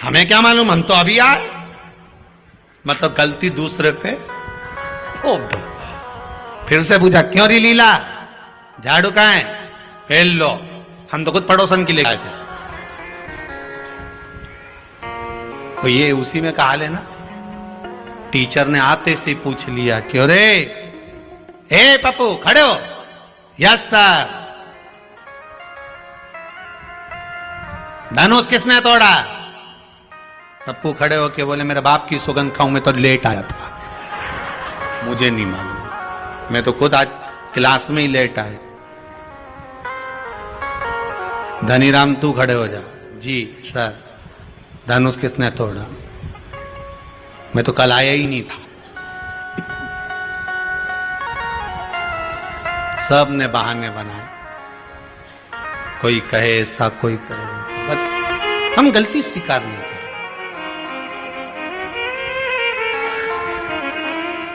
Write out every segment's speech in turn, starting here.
हमें क्या मालूम, हम तो अभी आए। मतलब गलती दूसरे पे थोप दो। फिर से पूछा, क्यों री लीला, झाड़ू कहाँ है? फेल लो, हम तो खुद पड़ोसन के लिए आए थे। तो ये उसी में कहा लेना। टीचर ने आते से पूछ लिया, क्यों रे, ए पप्पू खड़े हो? Yes sir. धनुष किसने तोड़ा? पप्पू खड़े होके बोले, मेरे बाप की सौगंध खाऊं, मैं तो लेट आया था। मुझे नहीं मालूम, मैं तो खुद आज क्लास में ही लेट आया। धनीराम तू खड़े हो जा। जी सर। धनुष किसने तोड़ा? मैं तो कल आया ही नहीं था। सब ने बहाने बनाए, कोई कहे ऐसा, कोई कहे ऐसा। बस हम गलती स्वीकार नहीं करें।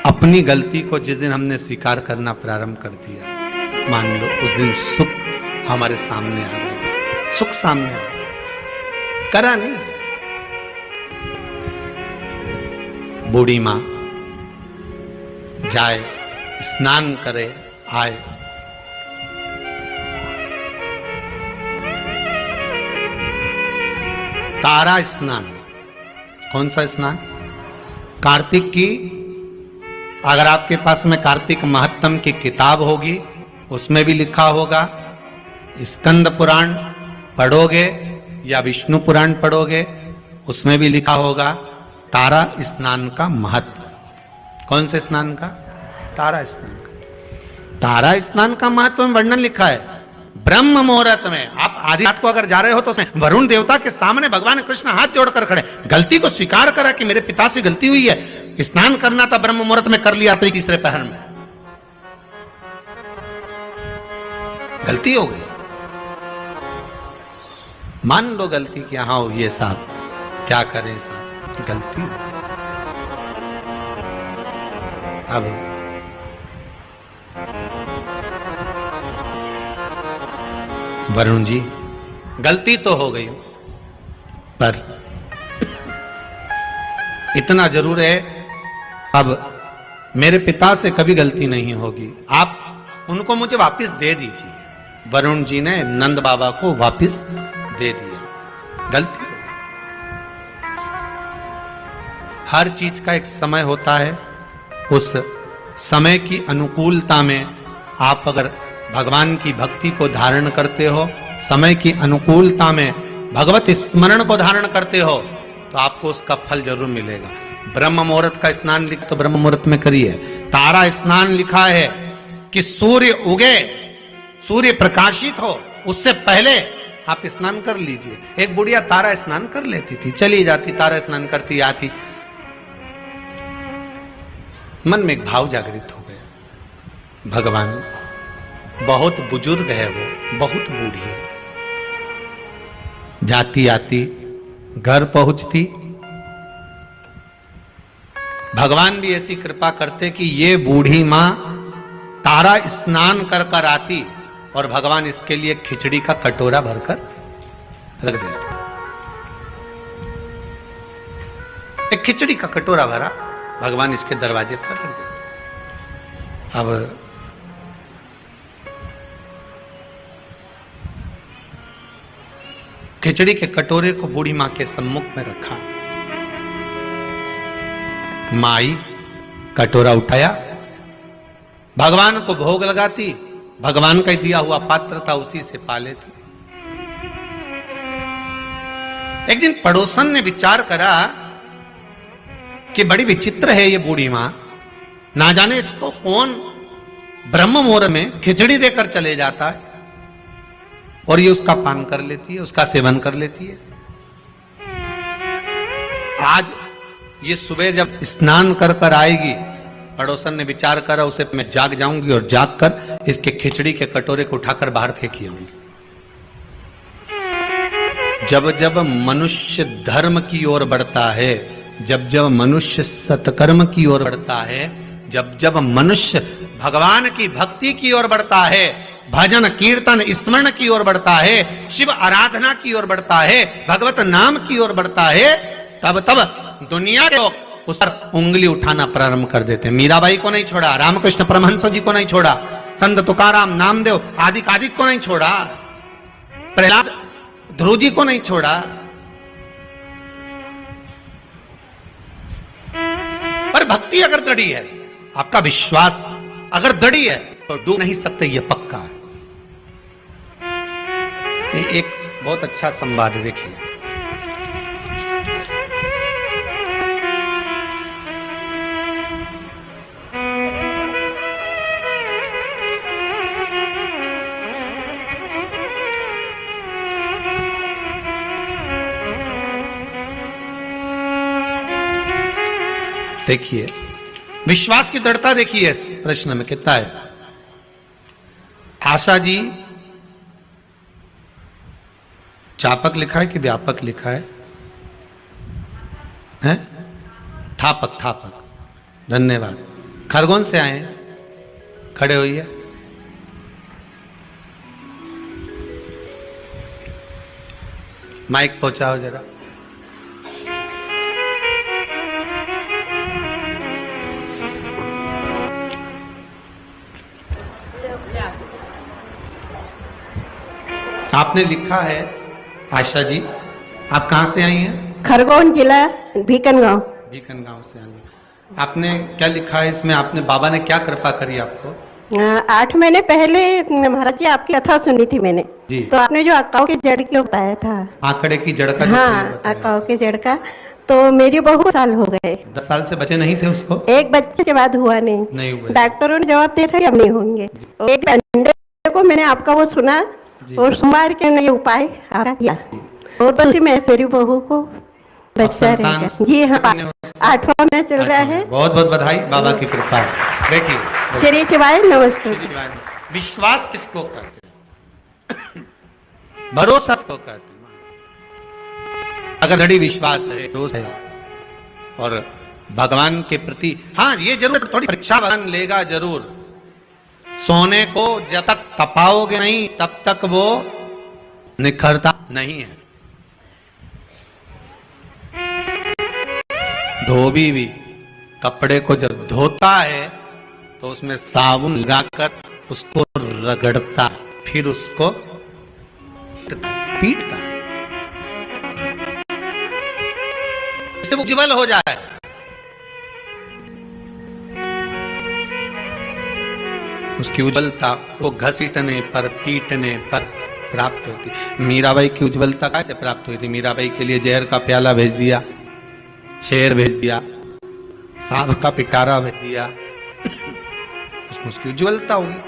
अपनी गलती को जिस दिन हमने स्वीकार करना प्रारंभ कर दिया, मान लो उस दिन सुख हमारे सामने आ गया। सुख सामने आ गया, करा नहीं। बूढ़ी मां जाए, स्नान करे, आए, तारा स्नान। कौन सा स्नान? कार्तिक की। अगर आपके पास में कार्तिक महत्तम की किताब होगी, उसमें भी लिखा होगा। स्कंद पुराण पढ़ोगे या विष्णु पुराण पढ़ोगे, उसमें भी लिखा होगा तारा स्नान का महत्व। कौन से स्नान का? तारा स्नान का। तारा स्नान का महत्व में वर्णन लिखा है ब्रह्म मुहूर्त में। आप आधी रात को अगर जा रहे हो तो उसमें वरुण देवता के सामने भगवान कृष्ण हाथ जोड़कर खड़े, गलती को स्वीकार करा कि मेरे पिता से गलती हुई है, स्नान करना था ब्रह्म मुहूर्त में, कर लिया तीसरे पहर में, गलती हो गई। मान लो गलती कि हाँ ये साहब क्या करें साहब, गलती। अब वरुण जी गलती तो हो गई, पर इतना जरूर है, अब मेरे पिता से कभी गलती नहीं होगी, आप उनको मुझे वापस दे दीजिए। वरुण जी ने नंद बाबा को वापस दे दिया। गलती हो गई। हर चीज का एक समय होता है, उस समय की अनुकूलता में आप अगर भगवान की भक्ति को धारण करते हो, समय की अनुकूलता में भगवत स्मरण को धारण करते हो, तो आपको उसका फल जरूर मिलेगा। ब्रह्म मुहूर्त का स्नान लिखा तो ब्रह्म मुहूर्त में करिए। तारा स्नान लिखा है कि सूर्य उगे, सूर्य प्रकाशित हो, उससे पहले आप स्नान कर लीजिए। एक बुढ़िया तारा स्नान कर लेती थी, चली जाती, तारा स्नान करती आती। मन में एक भाव जागृत हो गया, भगवान बहुत बुजुर्ग है, वो बहुत बूढ़ी है, जाती आती घर पहुंचती, भगवान भी ऐसी कृपा करते कि ये बूढ़ी मां तारा स्नान कर कर आती और भगवान इसके लिए खिचड़ी का कटोरा भरकर रख देते। एक खिचड़ी का कटोरा भरा, भगवान इसके दरवाजे पर रख देते। अब खिचड़ी के कटोरे को बूढ़ी मां के सम्मुख में रखा। माई कटोरा उठाया, भगवान को भोग लगाती, भगवान का दिया हुआ पात्र था उसी से पा लेती। एक दिन पड़ोसन ने विचार करा कि बड़ी विचित्र है ये बूढ़ी मां, ना जाने इसको कौन ब्रह्म मुहूर्त में खिचड़ी देकर चले जाता है और ये उसका पान कर लेती है, उसका सेवन कर लेती है। आज ये सुबह जब स्नान कर कर आएगी, पड़ोसन ने विचार करा उसे मैं जाग जाऊंगी और जाग कर इसके खिचड़ी के कटोरे को उठाकर बाहर फेंकी आऊंगी। जब जब मनुष्य धर्म की ओर बढ़ता है, जब जब मनुष्य सत्कर्म की ओर बढ़ता है, जब जब मनुष्य भगवान की भक्ति की ओर बढ़ता है, भजन कीर्तन स्मरण की ओर बढ़ता है, शिव आराधना की ओर बढ़ता है, भगवत नाम की ओर बढ़ता है, तब तब दुनिया के लोग उस पर उंगली उठाना प्रारंभ कर देते हैं। मीराबाई को नहीं छोड़ा, रामकृष्ण परमहंस जी को नहीं छोड़ा, संत तुकाराम, नामदेव आदि आदि को नहीं छोड़ा, प्रहलाद ध्रुव जी को नहीं छोड़ा। पर भक्ति अगर दृढ़ी है, आपका विश्वास अगर दृढ़ी है, तो डूब नहीं सकते, यह पक्का है। एक बहुत अच्छा संवाद देखिए। देखिए विश्वास की दृढ़ता देखिए इस प्रश्न में कितना है। आशा जी, चापक लिखा है कि व्यापक लिखा है? हैं? ठापक, ठापक, धन्यवाद। खरगोन से आए हैं, खड़े होइए। माइक पहुंचाओ जरा। आपने लिखा है, आशा जी, आप कहाँ से आई हैं? खरगोन जिला, भीकनगांव। भीकनगांव से आई हैं। आपने क्या लिखा है इसमें? आपने बाबा ने क्या कृपा करी आपको? 8 महीने पहले महाराज जी आपकी कथा सुनी थी मैंने जी। तो आपने जो अक्काओं के जड़ की बताया था, आंकड़े की जड़ का, हाँ अक्काओं के जड़ का, तो मेरी बहू साल हो गए। 10 साल से बच्चे नहीं थे उसको? एक बच्चे के बाद हुआ नहीं हुआ। डॉक्टरों ने जवाब दिया था कि अब नहीं होंगे। एक अंडे को मैंने आपका वो सुना और सोमवार के ये उपाय आपका किया, और बस मैं मेरी बहू को बच्चा रहेगा। जी हाँ, 8वां महीना चल रहा है। बहुत बहुत बधाई, बाबा की कृपा। देखिए, श्री शिवाय नमस्ते। विश्वास किसको कहते हैं? भरोसा को कहते हैं। अगर दृढ़ विश्वास है, भरोसा है और भगवान के प्रति, हाँ ये जरूर थोड़ी परीक्षा भगवान लेगा जरूर। सोने को जब तक तपाओगे नहीं तब तक वो निखरता नहीं है। धोबी भी कपड़े को जब धोता है तो उसमें साबुन लगाकर उसको रगड़ता, फिर उसको पीटता है, इससे वो उज्जवल हो जाए। उसकी उज्ज्वलता वो घसीटने पर, पीटने पर प्राप्त होती। मीराबाई की उज्ज्वलता कैसे प्राप्त हुई थी? मीराबाई के लिए जहर का प्याला भेज दिया, शेर भेज दिया, सांप का पिटारा भेज दिया, उसमें उसकी उज्ज्वलता होगी।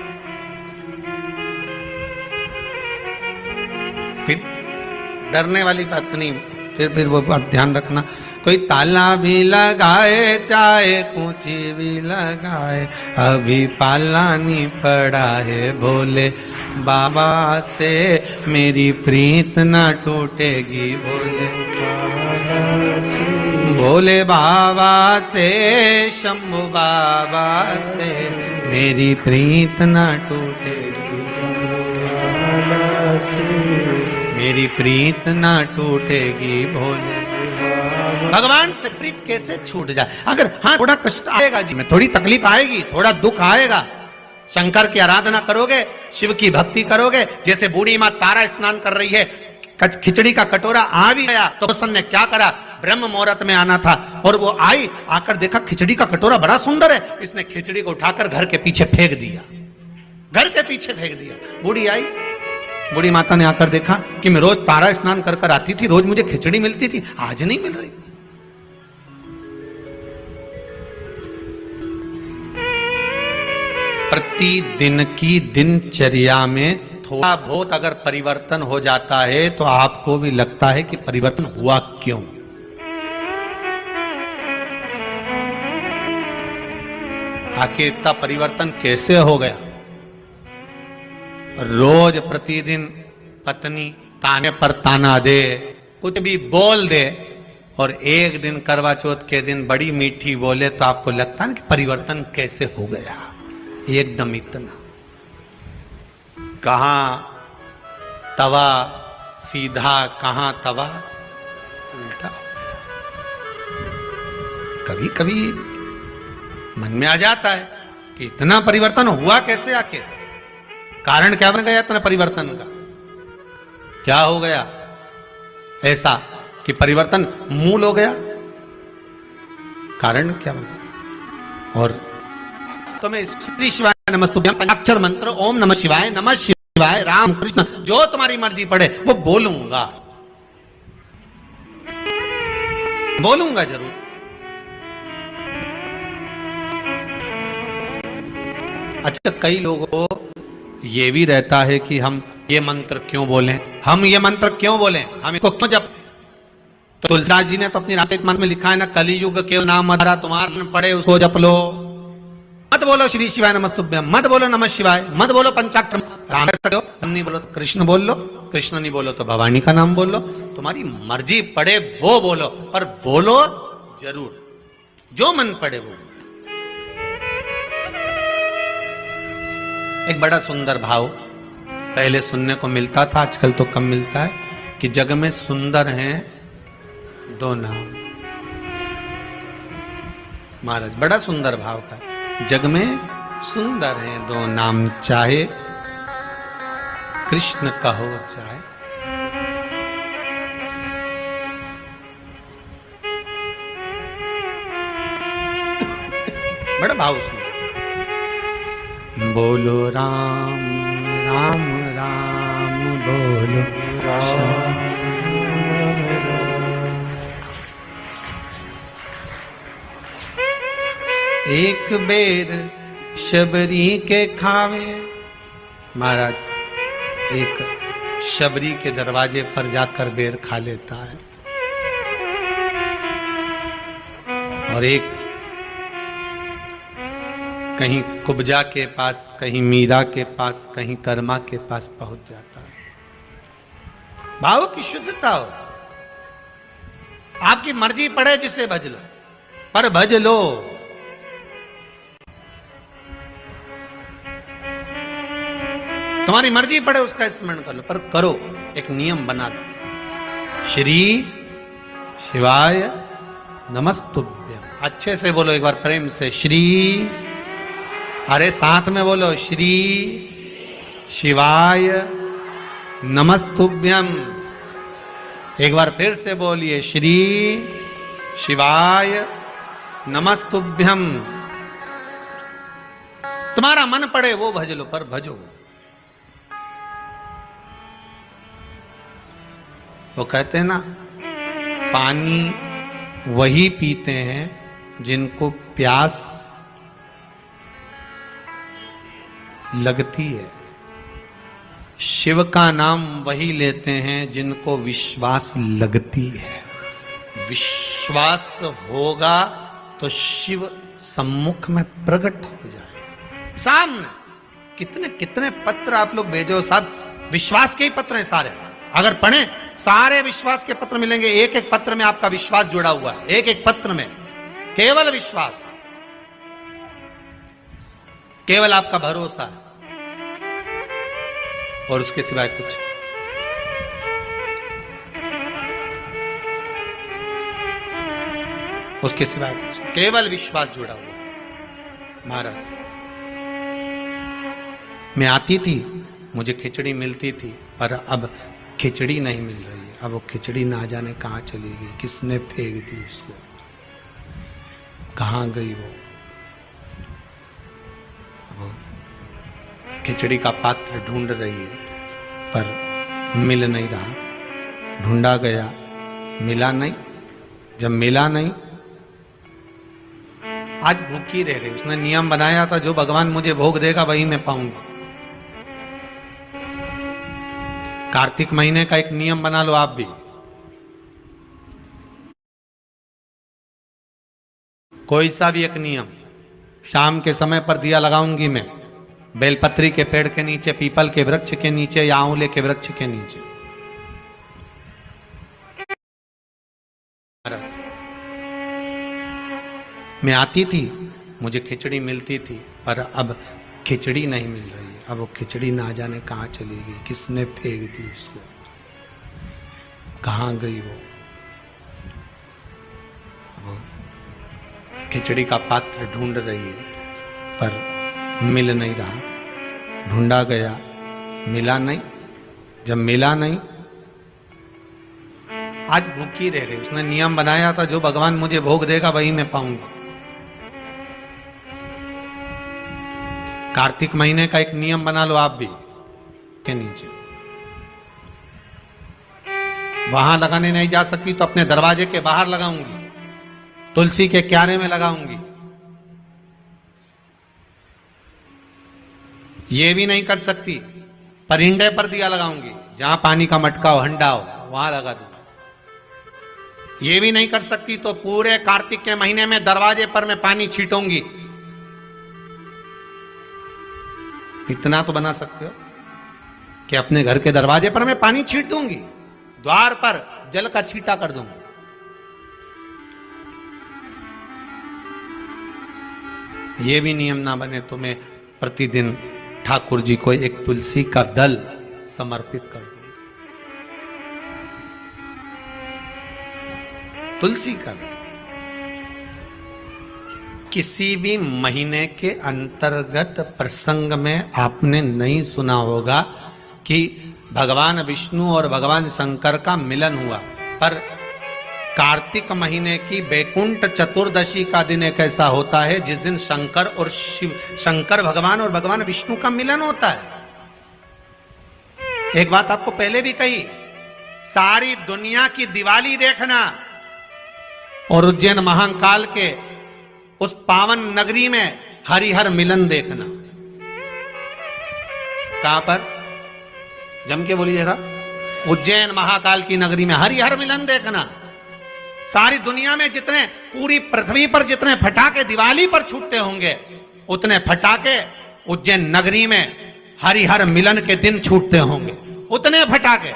फिर डरने वाली बात नहीं, फिर वो बात ध्यान रखना, कोई ताला भी लगाए चाहे कूची भी लगाए, अभी पाला नहीं पड़ा है, भोले बाबा से मेरी प्रीत ना टूटेगी, भोले बाबा से, शंभू बाबा से मेरी प्रीत ना टूटेगी, मेरी प्रीत ना टूटेगी, भोले। भगवान से प्रीत कैसे छूट जाए? अगर हाँ थोड़ा कष्ट आएगा जी में, थोड़ी तकलीफ आएगी, थोड़ा दुख आएगा, शंकर की आराधना करोगे, शिव की भक्ति करोगे, जैसे बूढ़ी माँ तारा स्नान कर रही है, खिचड़ी का कटोरा आ भी गया तो हुसन ने क्या करा, ब्रह्म मुहूर्त में आना था और वो आई, आकर देखा खिचड़ी का कटोरा बड़ा सुंदर है, इसने खिचड़ी को उठाकर घर के पीछे फेंक दिया, घर के पीछे फेंक दिया। बूढ़ी आई, बूढ़ी माता ने आकर देखा कि मैं रोज तारा स्नान कर कर आती थी, रोज मुझे खिचड़ी मिलती थी, आज नहीं मिल रही। प्रतिदिन की दिनचर्या में थोड़ा बहुत अगर परिवर्तन हो जाता है तो आपको भी लगता है कि परिवर्तन हुआ क्यों। आखिर इतना परिवर्तन कैसे हो गया? रोज प्रतिदिन पत्नी ताने पर ताना दे, कुछ भी बोल दे, और एक दिन करवा चौथ के दिन बड़ी मीठी बोले तो आपको लगता है कि परिवर्तन कैसे हो गया एकदम इतना। कहाँ तवा सीधा, कहाँ तवा उल्टा। कभी कभी मन में आ जाता है कि इतना परिवर्तन हुआ कैसे, आखिर कारण क्या बन गया इतना परिवर्तन का? क्या हो गया ऐसा कि परिवर्तन मूल हो गया? कारण क्या बन गया? और तो मैं श्री शिवाय नमस्तुभ्यम पंचाक्षर मंत्र ओम नमः शिवाय राम कृष्ण जो तुम्हारी मर्जी पड़े वो बोलूंगा जरूर। अच्छा, कई लोगों को ये भी रहता है कि हम ये मंत्र क्यों बोलें, हम इसको क्यों जप। तो तुलसीदास जी ने तो अपनी रामचरितमानस में लिखा है ना, कलियुग के नाम अधरा तुम्हारा पड़े उसको जप लो। मत बोलो श्री शिवाय नमस्तुभ्यम, मत बोलो नमः शिवाय, मत बोलो पंचाक्षर राम नहीं बोलो, कृष्ण बोल लो, कृष्ण नहीं बोलो तो भवानी का नाम बोल लो, तुम्हारी मर्जी पड़े वो बोलो, पर बोलो जरूर, जो मन पड़े वो। एक बड़ा सुंदर भाव पहले सुनने को मिलता था, आजकल तो कम मिलता है, कि जग में सुंदर हैं दो नाम। महाराज बड़ा सुंदर भाव का, जग में सुंदर हैं दो नाम, चाहे कृष्ण कहो चाहे। बड़ा भाव सुन, बोलो राम राम राम बोलो राम। एक बेर शबरी के खावे। महाराज एक शबरी के दरवाजे पर जाकर बेर खा लेता है, और एक कहीं कुब्जा के पास, कहीं मीरा के पास, कहीं कर्मा के पास पहुंच जाता है। भाव की शुद्धता हो, आपकी मर्जी पड़े जिसे भज लो, पर भज लो। तुम्हारी मर्जी पड़े उसका स्मरण कर लो, पर करो, एक नियम बना लो। श्री शिवाय नमस्तुभ्यम, अच्छे से बोलो एक बार प्रेम से, श्री, अरे साथ में बोलो, श्री शिवाय नमस्तुभ्यम। एक बार फिर से बोलिए, श्री शिवाय नमस्तुभ्यम। तुम्हारा मन पड़े वो भज लो, पर भजो। वो कहते हैं ना, पानी वही पीते हैं जिनको प्यास लगती है, शिव का नाम वही लेते हैं जिनको विश्वास लगती है। विश्वास होगा तो शिव सम्मुख में प्रकट हो जाए सामने। कितने कितने पत्र आप लोग भेजो, सब विश्वास के ही पत्र हैं सारे। अगर पढ़ें सारे विश्वास के पत्र मिलेंगे, एक एक पत्र में आपका विश्वास जुड़ा हुआ है, एक एक पत्र में केवल विश्वास, केवल आपका भरोसा है, और उसके सिवाय कुछ। उसके सिवाय कुछ, केवल विश्वास जुड़ा हुआ है। महाराज मैं आती थी, मुझे खिचड़ी मिलती थी, पर अब खिचड़ी नहीं मिल रही है। अब वो खिचड़ी ना जाने कहाँ चली गई, किसने फेंक दी उसको, कहाँ गई वो। खिचड़ी का पात्र ढूंढ रही है, पर मिल नहीं रहा। ढूंढा गया, मिला नहीं। जब मिला नहीं, आज भूखी रह गई। उसने नियम बनाया था, जो भगवान मुझे भोग देगा वही मैं पाऊंगा। कार्तिक महीने का एक नियम बना लो आप भी। कोई सा भी एक नियम, शाम के समय पर दिया लगाऊंगी मैं, बेलपत्री के पेड़ के नीचे, पीपल के वृक्ष के नीचे, या आंवले के वृक्ष के नीचे। मैं आती थी, मुझे खिचड़ी मिलती थी, पर अब खिचड़ी नहीं मिल रही है। अब वो खिचड़ी ना जाने कहाँ चली गई, किसने फेंक दी उसको, कहाँ गई वो। अब खिचड़ी का पात्र ढूंढ रही है पर मिल नहीं रहा। ढूंढा गया, मिला नहीं। जब मिला नहीं, आज भूखी रह गई। उसने नियम बनाया था जो भगवान मुझे भोग देगा वही मैं पाऊंगी। कार्तिक महीने का एक नियम बना लो आप भी, के नीचे वहां लगाने नहीं जा सकती तो अपने दरवाजे के बाहर लगाऊंगी, तुलसी के क्यारे में लगाऊंगी। ये भी नहीं कर सकती, परिंदे पर दिया लगाऊंगी, जहां पानी का मटका हो, हंडा हो, वहां लगा दूंगा। ये भी नहीं कर सकती तो पूरे कार्तिक के महीने में दरवाजे पर मैं पानी छीटूंगी। इतना तो बना सकते हो कि अपने घर के दरवाजे पर मैं पानी छीट दूंगी, द्वार पर जल का छींटा कर दूंगी। ये भी नियम ना बने तो मैं प्रतिदिन ठाकुर जी को एक तुलसी का दल समर्पित कर दूं। तुलसी का दल किसी भी महीने के अंतर्गत प्रसंग में आपने नहीं सुना होगा कि भगवान विष्णु और भगवान शंकर का मिलन हुआ, पर कार्तिक महीने की बैकुंठ चतुर्दशी का दिन एक ऐसा होता है जिस दिन शंकर और शिव, शंकर भगवान और भगवान विष्णु का मिलन होता है। एक बात आपको पहले भी कही, सारी दुनिया की दिवाली देखना और उज्जैन महाकाल के उस पावन नगरी में हरिहर मिलन देखना। कहां पर? जम के बोलिए जरा। उज्जैन महाकाल की नगरी में हरिहर मिलन देखना। सारी दुनिया में जितने, पूरी पृथ्वी पर जितने फटाके दिवाली पर छूटते होंगे उतने फटाके उज्जैन नगरी में हरिहर मिलन के दिन छूटते होंगे। उतने फटाके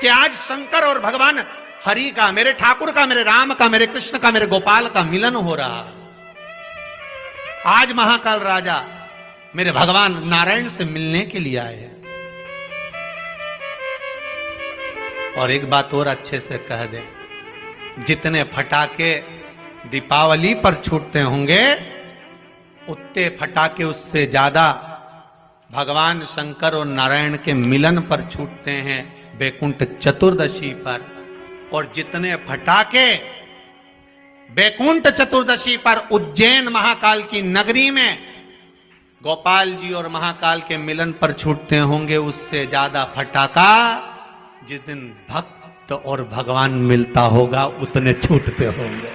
कि आज शंकर और भगवान हरि का, मेरे ठाकुर का, मेरे राम का, मेरे कृष्ण का, मेरे गोपाल का मिलन हो रहा है। आज महाकाल राजा मेरे भगवान नारायण से मिलने के लिए आए हैं। और एक बात और अच्छे से कह दे, जितने फटाके दीपावली पर छूटते होंगे उतने फटाके उससे ज्यादा भगवान शंकर और नारायण के मिलन पर छूटते हैं बैकुंठ चतुर्दशी पर। और जितने फटाके बैकुंठ चतुर्दशी पर उज्जैन महाकाल की नगरी में गोपाल जी और महाकाल के मिलन पर छूटते होंगे, उससे ज्यादा फटाका जिस दिन भक्त और भगवान मिलता होगा उतने छूटते होंगे।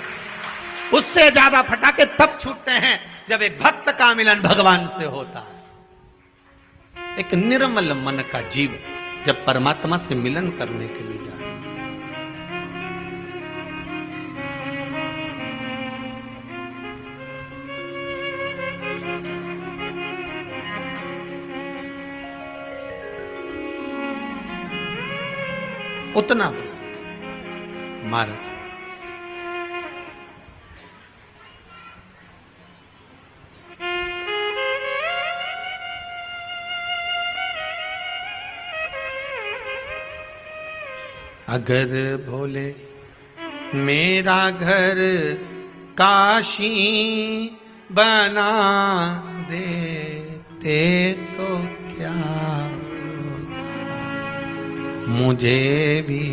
उससे ज्यादा फटाके तब छूटते हैं जब एक भक्त का मिलन भगवान से होता है। एक निर्मल मन का जीव जब परमात्मा से मिलन करने के लिए जाता है। उतना महाराज अगर भोले मेरा घर काशी बना देते तो क्या मुझे भी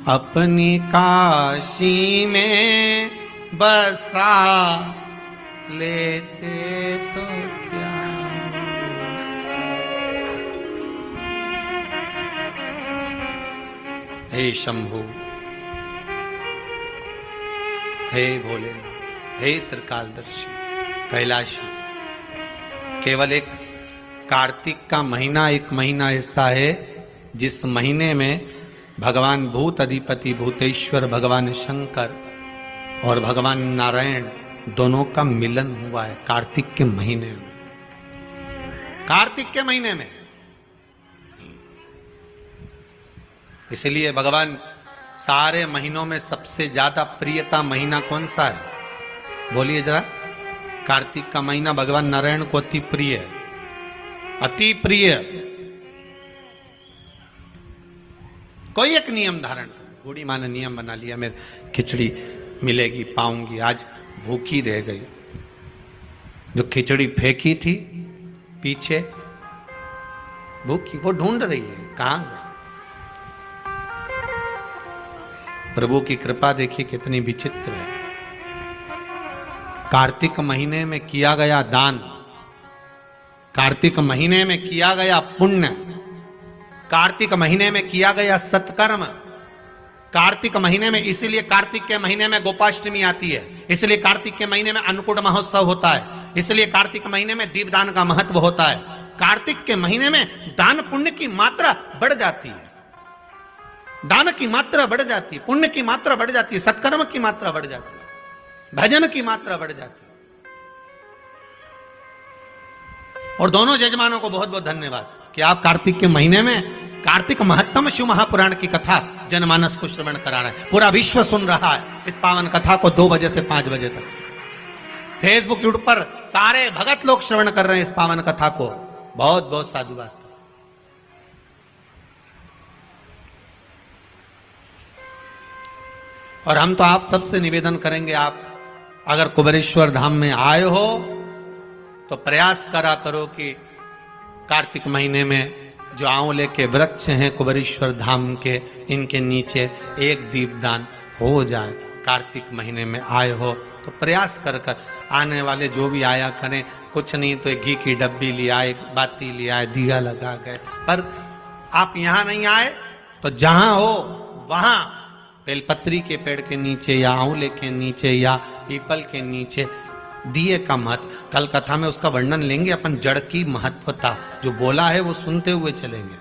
अपनी काशी में बसा लेते तो क्या। हे शंभु, हे भोलेनाथ, हे त्रिकालदर्शी, कैलाशी, केवल एक कार्तिक का महीना, एक महीना ऐसा है जिस महीने में भगवान भूत अधिपति भूतेश्वर भगवान शंकर और भगवान नारायण दोनों का मिलन हुआ है। कार्तिक के महीने में, कार्तिक के महीने में। इसलिए भगवान सारे महीनों में सबसे ज्यादा प्रियता महीना कौन सा है? बोलिए जरा। कार्तिक का महीना भगवान नारायण को अति प्रिय है, अति प्रिय। कोई एक नियम धारण कर। बूढ़ी माँ ने नियम बना लिया, मेरे खिचड़ी मिलेगी, पाऊंगी, आज भूखी रह गई। जो खिचड़ी फेंकी थी पीछे भूखी, वो ढूंढ रही है कहां गई। प्रभु की कृपा देखिए कितनी विचित्र है। कार्तिक महीने में किया गया दान, कार्तिक महीने में किया गया पुण्य, कार्तिक महीने में किया गया सत्कर्म, कार्तिक महीने में, इसीलिए कार्तिक के महीने में गोपाष्टमी आती है, इसलिए कार्तिक के महीने में अन्नकूट महोत्सव होता है, इसलिए कार्तिक महीने में दीपदान का महत्व होता है। कार्तिक के महीने में दान पुण्य की मात्रा बढ़ जाती है, दान की मात्रा बढ़ जाती है, पुण्य की मात्रा बढ़ जाती है, सत्कर्म की मात्रा बढ़ जाती है, भजन की मात्रा बढ़ जाती है। और दोनों जजमानों को बहुत बहुत धन्यवाद कि आप कार्तिक के महीने में कार्तिक महत्तम शिव महापुराण की कथा जनमानस को श्रवण करा रहे हैं। पूरा विश्व सुन रहा है इस पावन कथा को 2 बजे से 5 बजे तक। फेसबुक यूट्यूब पर सारे भगत लोग श्रवण कर रहे हैं इस पावन कथा को। बहुत बहुत साधुवाद। और हम तो आप सबसे निवेदन करेंगे, आप अगर कुबेरेश्वर धाम में आए हो तो प्रयास करा करो कि कार्तिक महीने में जो आंवले के वृक्ष हैं कुबेरेश्वर धाम के, इनके नीचे एक दीपदान हो जाए। कार्तिक महीने में आए हो तो प्रयास कर कर आने वाले जो भी आया करें, कुछ नहीं तो एक घी की डब्बी ले आए, बाती ले आए, दिया लगा गए। पर आप यहाँ नहीं आए तो जहां हो वहां बेलपत्री के पेड़ के नीचे या आंवले के नीचे या पीपल के नीचे दिए का महत्व, कल कथा में उसका वर्णन लेंगे अपन। जड़ की महत्वता जो बोला है वो सुनते हुए चलेंगे।